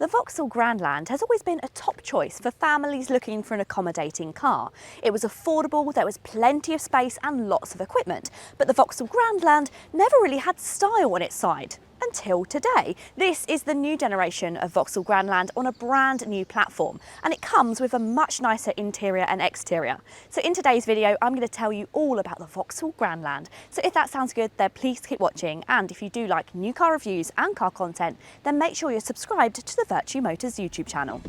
The Vauxhall Grandland has always been a top choice for families looking for an accommodating car. It was affordable, there was plenty of space and lots of equipment, but the Vauxhall Grandland never really had style on its side. Until today. This is the new generation of Vauxhall Grandland on a brand new platform, and it comes with a much nicer interior and exterior. So in today's video, I'm going to tell you all about the Vauxhall Grandland. So if that sounds good, then please keep watching, and if you do like new car reviews and car content, then make sure you're subscribed to the Vertu Motors YouTube channel.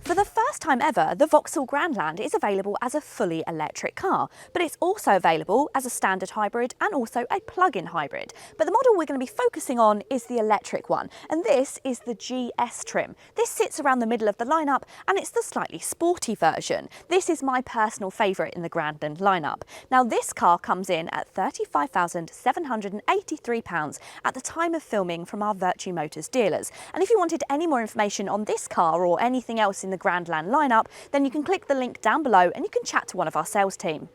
For the first time ever, the Vauxhall Grandland is available as a fully electric car, but it's also available as a standard hybrid and also a plug-in hybrid. But the model we're going to be focusing on is the electric one, and this is the GS trim. This sits around the middle of the lineup, and it's the slightly sporty version. This is my personal favourite in the Grandland lineup. Now this car comes in at £35,783 at the time of filming from our Vertu Motors dealers. And if you wanted any more information on this car or anything else in the Grandland lineup, then you can click the link down below and you can chat to one of our sales team.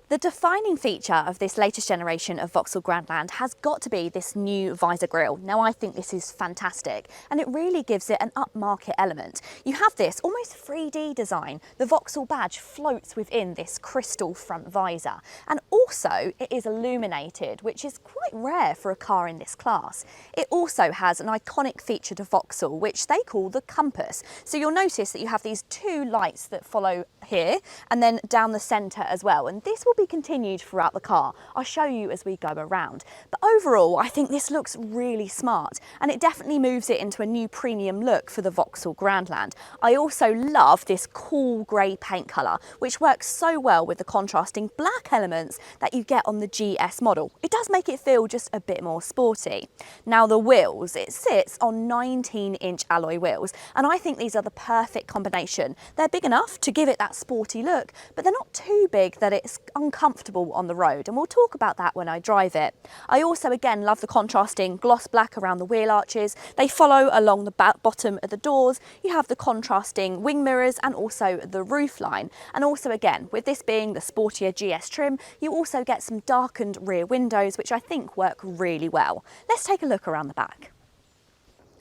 The defining feature of this latest generation of Vauxhall Grandland has got to be this new visor grille. Now I think this is fantastic, and it really gives it an upmarket element. You have this almost 3D design. The Vauxhall badge floats within this crystal front visor, and also it is illuminated, which is quite rare for a car in this class. It also has an iconic feature to Vauxhall, which they call the compass. So you'll notice that you have these two lights that follow here and then down the centre as well, and this will be continued throughout the car. I'll show you as we go around. But overall, I think this looks really smart, and it definitely moves it into a new premium look for the Vauxhall Grandland. I also love this cool grey paint colour, which works so well with the contrasting black elements that you get on the GS model. It does make it feel just a bit more sporty. Now the wheels, it sits on 19-inch alloy wheels, and I think these are the perfect combination. They're big enough to give it that sporty look, but they're not too big that it's uncomfortable on the road, and we'll talk about that when I drive it. I also again love the contrasting gloss black around the wheel arches. They follow along the bottom of the doors. You have the contrasting wing mirrors and also the roof line. And also again, with this being the sportier GS trim, you also get some darkened rear windows, which I think work really well. Let's take a look around the back.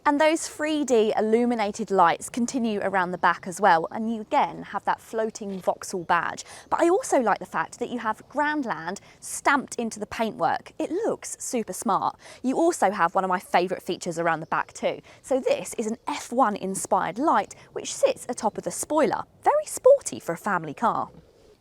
And those 3D illuminated lights continue around the back as well, and you again have that floating Vauxhall badge. But I also like the fact that you have Grandland stamped into the paintwork. It looks super smart. You also have one of my favourite features around the back too. So this is an F1 inspired light which sits atop of the spoiler. Very sporty for a family car.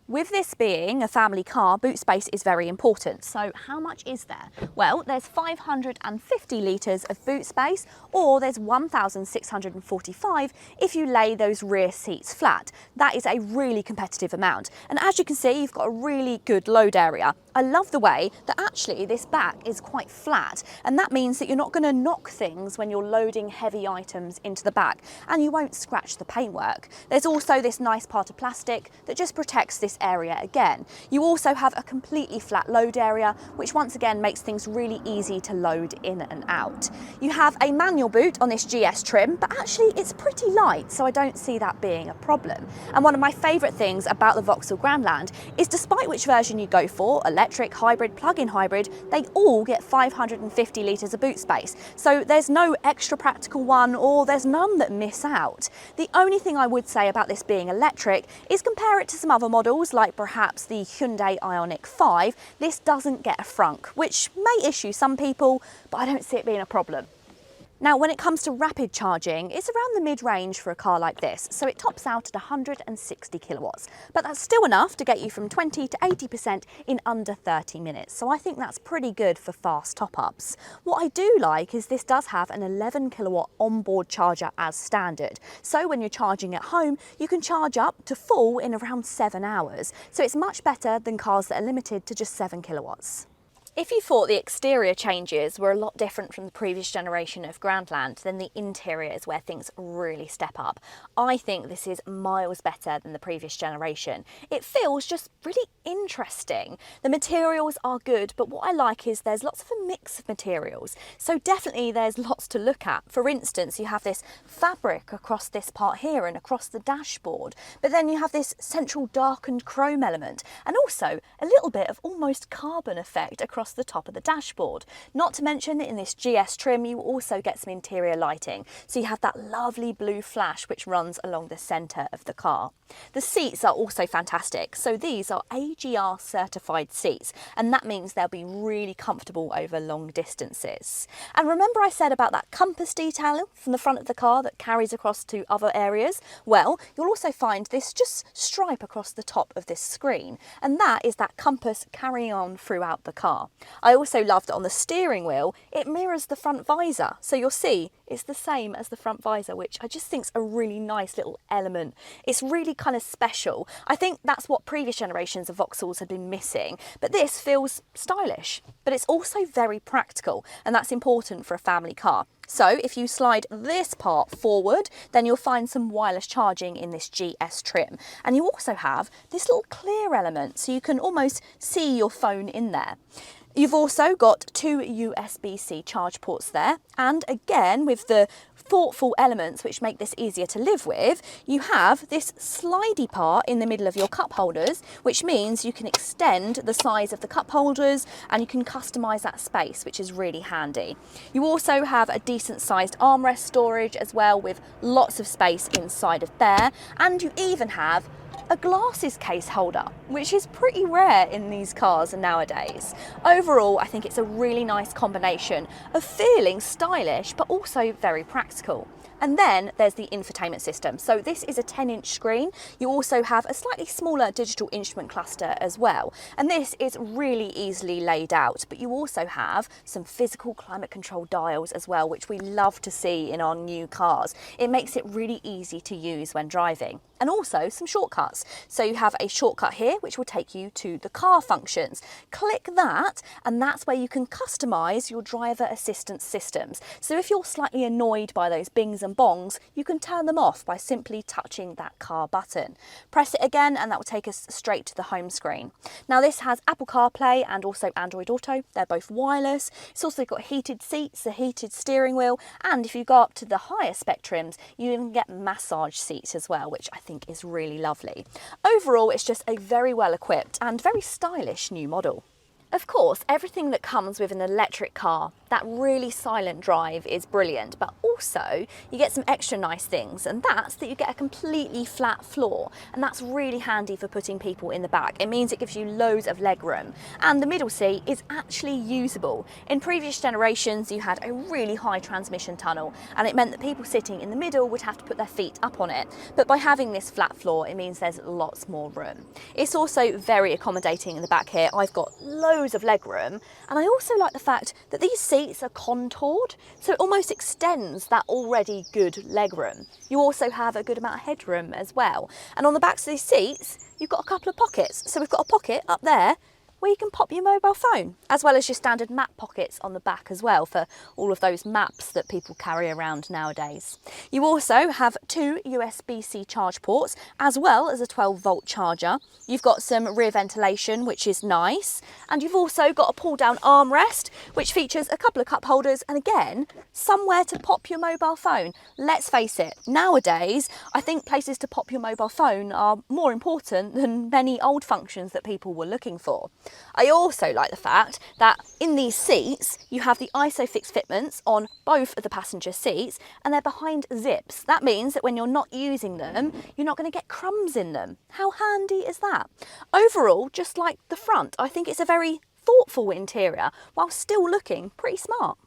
With this being a family car, boot space is very important. So how much is there? Well, there's 550 litres of boot space, or there's 1,645 if you lay those rear seats flat. That is a really competitive amount. And as you can see, you've got a really good load area. I love the way that actually this back is quite flat, and that means that you're not going to knock things when you're loading heavy items into the back, and you won't scratch the paintwork. There's also this nice part of plastic that just protects this area again. You also have a completely flat load area, which once again makes things really easy to load in and out. You have a manual boot on this GS trim, but actually it's pretty light, so I don't see that being a problem. And one of my favourite things about the Vauxhall Grandland is despite which version you go for, electric, hybrid, plug-in hybrid, they all get 550 litres of boot space. So there's no extra practical one, or there's none that miss out. The only thing I would say about this being electric is compare it to some other models like perhaps the Hyundai Ioniq 5. This doesn't get a frunk, which may issue some people, but I don't see it being a problem. Now, when it comes to rapid charging, it's around the mid-range for a car like this, so it tops out at 160 kilowatts. But that's still enough to get you from 20 to 80% in under 30 minutes, so I think that's pretty good for fast top-ups. What I do like is this does have an 11 kilowatt onboard charger as standard, so when you're charging at home, you can charge up to full in around 7 hours. So it's much better than cars that are limited to just 7 kilowatts. If you thought the exterior changes were a lot different from the previous generation of Grandland, then the interior is where things really step up. I think this is miles better than the previous generation. It feels just really interesting. The materials are good, but what I like is there's lots of a mix of materials. So definitely there's lots to look at. For instance, you have this fabric across this part here and across the dashboard, but then you have this central darkened chrome element, and also a little bit of almost carbon effect across the top of the dashboard. Not to mention, in this GS trim you also get some interior lighting, so you have that lovely blue flash which runs along the centre of the car. The seats are also fantastic. So these are AGR certified seats, and that means they'll be really comfortable over long distances. And remember I said about that compass detail from the front of the car that carries across to other areas? Well, you'll also find this just stripe across the top of this screen, and that is that compass carrying on throughout the car. I also love that on the steering wheel it mirrors the front visor, so you'll see it's the same as the front visor, which I just think is a really nice little element. It's really kind of special. I think that's what previous generations of Vauxhalls had been missing, but this feels stylish, but it's also very practical, and that's important for a family car. So if you slide this part forward, then you'll find some wireless charging in this GS trim. And you also have this little clear element, so you can almost see your phone in there. You've also got two USB-C charge ports there, and again with the thoughtful elements which make this easier to live with, you have this slidey part in the middle of your cup holders, which means you can extend the size of the cup holders and you can customise that space, which is really handy. You also have a decent sized armrest storage as well, with lots of space inside of there, and you even have a glasses case holder, which is pretty rare in these cars nowadays. Overall, I think it's a really nice combination of feeling stylish but also very practical. And then there's the infotainment system. So this is a 10-inch screen. You also have a slightly smaller digital instrument cluster as well. And this is really easily laid out, but you also have some physical climate control dials as well, which we love to see in our new cars. It makes it really easy to use when driving. And also some shortcuts. So you have a shortcut here which will take you to the car functions. Click that and that's where you can customise your driver assistance systems. So if you're slightly annoyed by those bings and bongs, you can turn them off by simply touching that car button. Press it again and that will take us straight to the home screen. Now this has Apple CarPlay and also Android Auto. They're both wireless. It's also got heated seats, a heated steering wheel, and if you go up to the higher spectrums, you even get massage seats as well, which I think is really lovely. Overall, it's just a very well equipped and very stylish new model. Of course, everything that comes with an electric car, that really silent drive is brilliant, but also you get some extra nice things, and that's that you get a completely flat floor, and that's really handy for putting people in the back. It means it gives you loads of leg room, and the middle seat is actually usable. In previous generations, you had a really high transmission tunnel, and it meant that people sitting in the middle would have to put their feet up on it, but by having this flat floor, it means there's lots more room. It's also very accommodating in the back here. I've got loads of leg room, and I also like the fact that these seats are contoured, so it almost extends that already good leg room. You also have a good amount of headroom as well, and on the backs of these seats you've got a couple of pockets. So we've got a pocket up there where you can pop your mobile phone, as well as your standard map pockets on the back as well for all of those maps that people carry around nowadays. You also have two USB-C charge ports, as well as a 12-volt charger. You've got some rear ventilation, which is nice, and you've also got a pull-down armrest, which features a couple of cup holders, and again, somewhere to pop your mobile phone. Let's face it, nowadays, I think places to pop your mobile phone are more important than many old functions that people were looking for. I also like the fact that in these seats you have the ISOFIX fitments on both of the passenger seats, and they're behind zips. That means that when you're not using them, you're not going to get crumbs in them. How handy is that? Overall, just like the front, I think it's a very thoughtful interior while still looking pretty smart.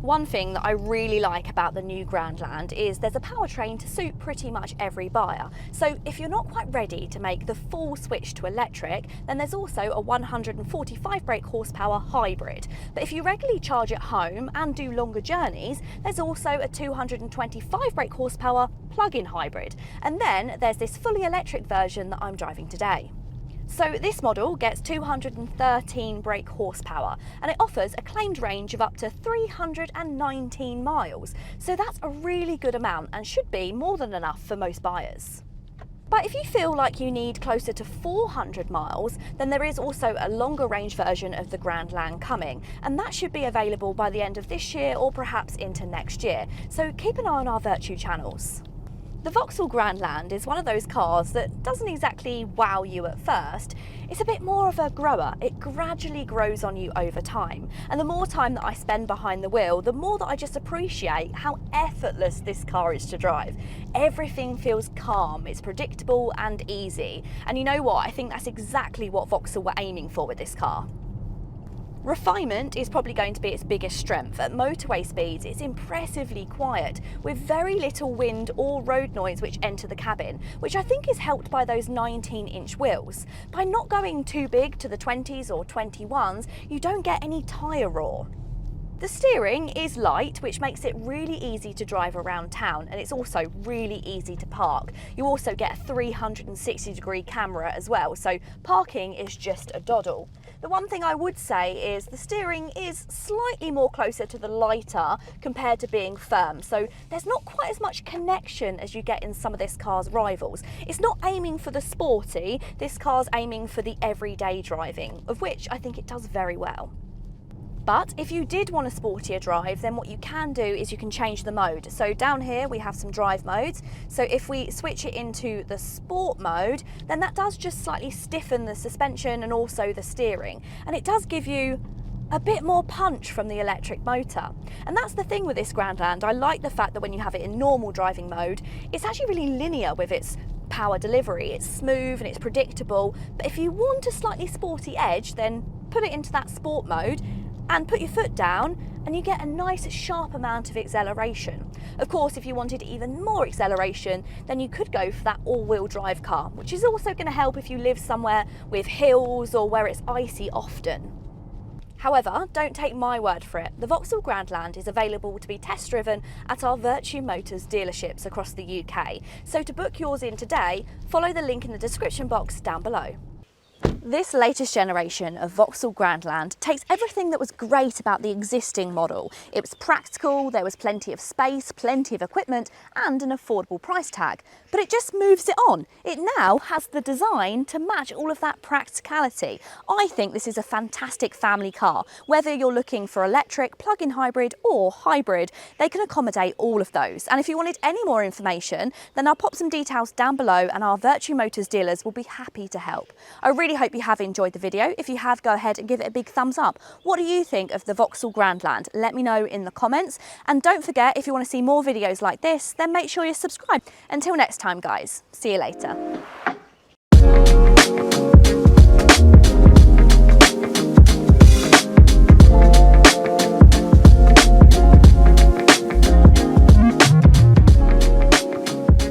One thing that I really like about the new Grandland is there's a powertrain to suit pretty much every buyer. So if you're not quite ready to make the full switch to electric, then there's also a 145 brake horsepower hybrid. But if you regularly charge at home and do longer journeys, there's also a 225 brake horsepower plug-in hybrid. And then there's this fully electric version that I'm driving today. So this model gets 213 brake horsepower and it offers a claimed range of up to 319 miles. So that's a really good amount and should be more than enough for most buyers. But if you feel like you need closer to 400 miles, then there is also a longer range version of the Grandland coming, and that should be available by the end of this year or perhaps into next year. So keep an eye on our Vertu channels. The Vauxhall Grandland is one of those cars that doesn't exactly wow you at first. It's a bit more of a grower. It gradually grows on you over time. And the more time that I spend behind the wheel, the more that I just appreciate how effortless this car is to drive. Everything feels calm, it's predictable and easy. And you know what? I think that's exactly what Vauxhall were aiming for with this car. Refinement is probably going to be its biggest strength. At motorway speeds, it's impressively quiet, with very little wind or road noise which enter the cabin, which I think is helped by those 19-inch wheels. By not going too big to the 20s or 21s, you don't get any tyre roar. The steering is light, which makes it really easy to drive around town, and it's also really easy to park. You also get a 360-degree camera as well, so parking is just a doddle. The one thing I would say is the steering is slightly more closer to the lighter compared to being firm, so there's not quite as much connection as you get in some of this car's rivals. It's not aiming for the sporty, this car's aiming for the everyday driving, of which I think it does very well. But if you did want a sportier drive, then what you can do is you can change the mode. So down here we have some drive modes. So if we switch it into the sport mode, then that does just slightly stiffen the suspension and also the steering. And it does give you a bit more punch from the electric motor. And that's the thing with this Grandland. I like the fact that when you have it in normal driving mode, it's actually really linear with its power delivery. It's smooth and it's predictable. But if you want a slightly sporty edge, then put it into that sport mode and put your foot down and you get a nice sharp amount of acceleration. Of course, if you wanted even more acceleration, then you could go for that all-wheel drive car, which is also going to help if you live somewhere with hills or where it's icy often. However, don't take my word for it. The Vauxhall Grandland is available to be test driven at our Vertu Motors dealerships across the UK. So to book yours in today, follow the link in the description box down below. This latest generation of Vauxhall Grandland takes everything that was great about the existing model. It was practical, there was plenty of space, plenty of equipment and an affordable price tag. But it just moves it on. It now has the design to match all of that practicality. I think this is a fantastic family car. Whether you're looking for electric, plug-in hybrid or hybrid, they can accommodate all of those. And if you wanted any more information, then I'll pop some details down below and our Vertu Motors dealers will be happy to help. I really hope you have enjoyed the video. If you have, go ahead and give it a big thumbs up. What do you think of the Vauxhall Grandland? Let me know in the comments. And don't forget, if you want to see more videos like this, then make sure you subscribe. Until next time, guys. See you later.